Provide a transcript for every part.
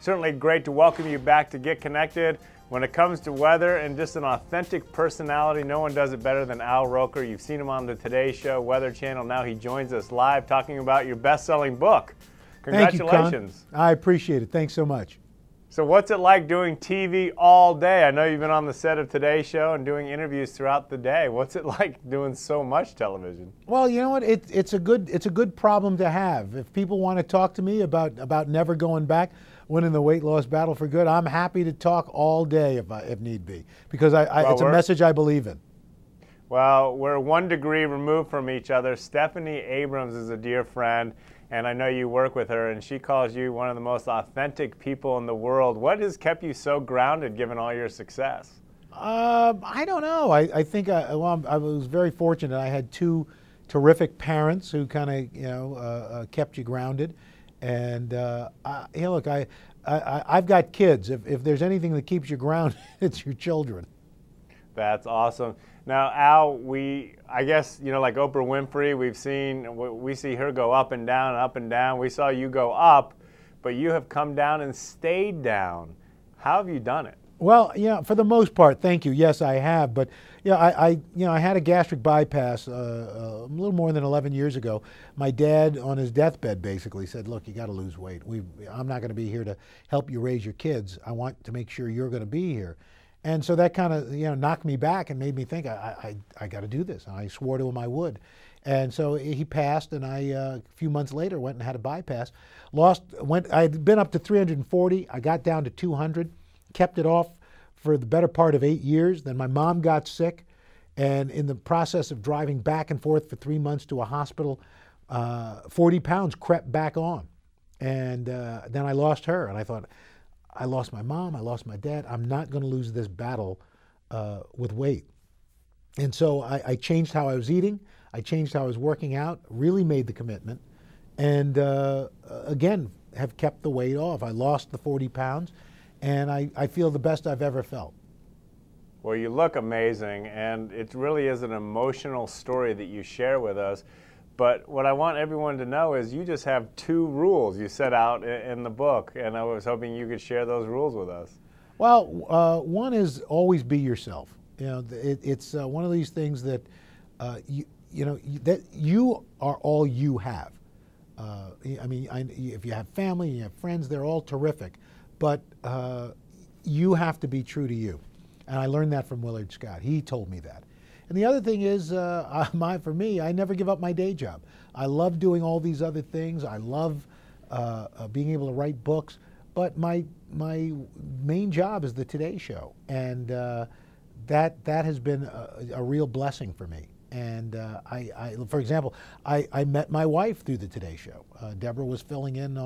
Certainly great to welcome you back to Get Connected. When it comes to weather and just an authentic personality, no one does it better than Al Roker. You've seen him on the Today Show, Weather Channel. Now he joins us live talking about your best-selling book. Congratulations. Thank you, Conn. I appreciate it. Thanks so much. So what's it like doing TV all day? I know you've been on the set of Today Show and doing interviews throughout the day. What's it like doing so much television? Well, you know what? It's a good problem to have. If people want to talk to me about never going back, winning the weight loss battle for good, I'm happy to talk all day if need be, because it's a message I believe in. Well, we're 1 degree removed from each other. Stephanie Abrams is a dear friend, and I know you work with her, and she calls you one of the most authentic people in the world. What has kept you so grounded given all your success? I don't know. I think I was very fortunate. I had 2 terrific parents who kind of kept you grounded. And look, I've got kids. If there's anything that keeps you grounded, it's your children. That's awesome. Now, Al, I guess, like Oprah Winfrey, we see her go up and down and up and down. We saw you go up, but you have come down and stayed down. How have you done it? Well, for the most part, thank you. Yes, I have. But I had a gastric bypass a little more than 11 years ago. My dad, on his deathbed, basically said, "Look, you got to lose weight. I'm not going to be here to help you raise your kids. I want to make sure you're going to be here." And so that kind of knocked me back and made me think I got to do this. And I swore to him I would. And so he passed, and I a few months later went and had a bypass. I'd been up to 340. I got down to 200. Kept it off for the better part of 8 years. Then my mom got sick, and in the process of driving back and forth for 3 months to a hospital, 40 pounds crept back on. And then I lost her, and I thought, I lost my mom, I lost my dad. I'm not going to lose this battle with weight. And so I changed how I was eating. I changed how I was working out, really made the commitment, and again, have kept the weight off. I lost the 40 pounds. And I feel the best I've ever felt. Well, you look amazing, and it really is an emotional story that you share with us. But what I want everyone to know is you just have 2 rules you set out in the book, and I was hoping you could share those rules with us. Well, one is always be yourself. It's one of these things that that you are all you have. If you have family, you have friends, they're all terrific. But you have to be true to you. And I learned that from Willard Scott. He told me that. And the other thing is, for me, I never give up my day job. I love doing all these other things. I love being able to write books. But my main job is the Today Show. And that has been a real blessing for me. And for example, I met my wife through the Today Show. Deborah was filling in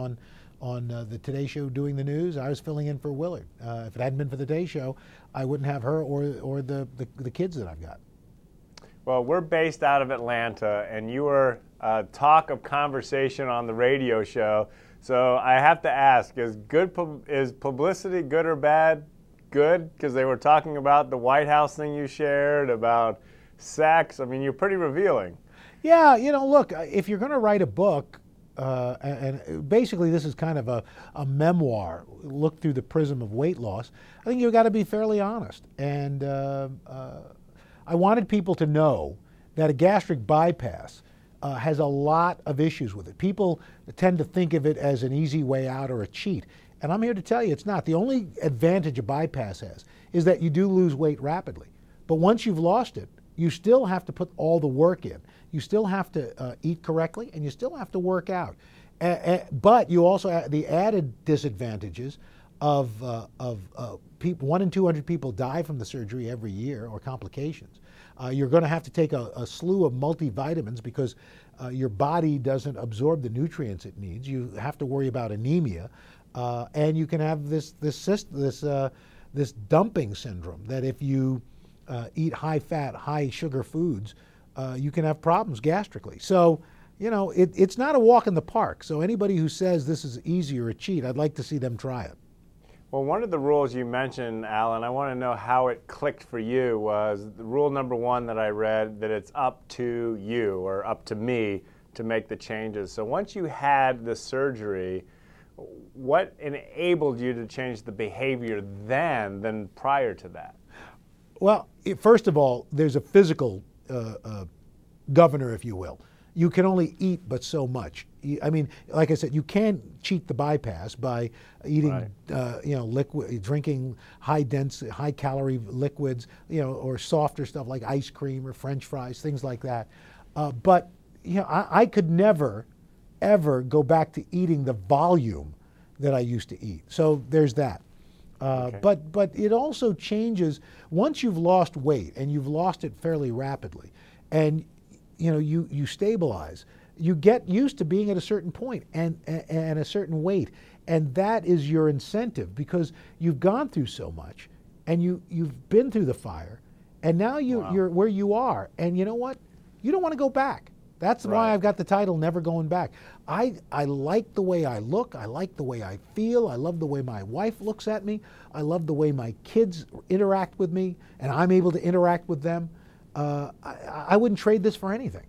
on the Today Show doing the news. I was filling in for Willard. If it hadn't been for the Today Show, I wouldn't have her or the kids that I've got. Well, we're based out of Atlanta, and you were talk of conversation on the radio show. So I have to ask, is Publicity good or bad? Good, because they were talking about the White House thing you shared, about sex. I mean, you're pretty revealing. Yeah, look, if you're going to write a book, and basically this is kind of a memoir, look through the prism of weight loss, I think you've got to be fairly honest. And I wanted people to know that a gastric bypass has a lot of issues with it. People tend to think of it as an easy way out or a cheat. And I'm here to tell you it's not. The only advantage a bypass has is that you do lose weight rapidly. But once you've lost it, you still have to put all the work in. You still have to eat correctly, and you still have to work out. But you also have the added disadvantages of people. 1 in 200 people die from the surgery every year, or complications. You're going to have to take a slew of multivitamins because your body doesn't absorb the nutrients it needs. You have to worry about anemia, and you can have this dumping syndrome that if you eat high-fat, high-sugar foods, you can have problems gastrically. So, it's not a walk in the park. So anybody who says this is easy or a cheat, I'd like to see them try it. Well, one of the rules you mentioned, Alan, I want to know how it clicked for you, was the rule number 1 that I read, that it's up to you or up to me to make the changes. So once you had the surgery, What enabled you to change the behavior then than prior to that? Well, first of all, there's a physical governor, if you will. You can only eat but so much. I mean, like I said, you can't cheat the bypass by eating, liquid, drinking high-calorie liquids, or softer stuff like ice cream or French fries, things like that. But I could never, ever go back to eating the volume that I used to eat. So there's that. Okay. But it also changes once you've lost weight, and you've lost it fairly rapidly, and you stabilize. You get used to being at a certain point and a certain weight, and that is your incentive because you've gone through so much, and you've been through the fire, and now you're where you are, and you know what? You don't want to go back. That's why I've got the title, Never Going Back. I like the way I look. I like the way I feel. I love the way my wife looks at me. I love the way my kids interact with me, and I'm able to interact with them. I wouldn't trade this for anything.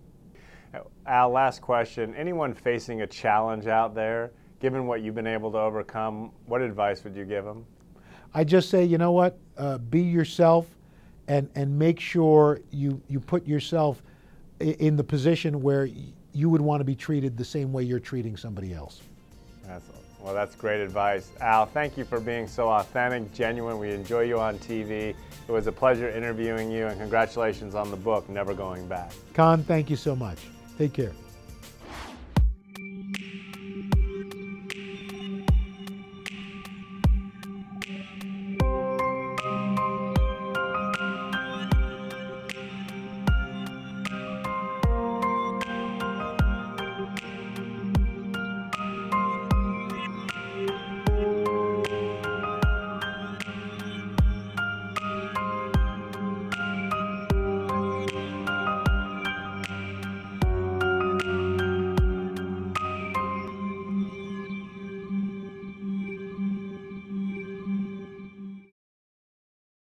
Al, last question. Anyone facing a challenge out there, given what you've been able to overcome, what advice would you give them? I just say, you know what? Be yourself, and make sure you put yourself in the position where you would want to be treated the same way you're treating somebody else. Well, that's great advice. Al, thank you for being so authentic, genuine. We enjoy you on TV. It was a pleasure interviewing you, and congratulations on the book, Never Going Back. Conn, thank you so much. Take care.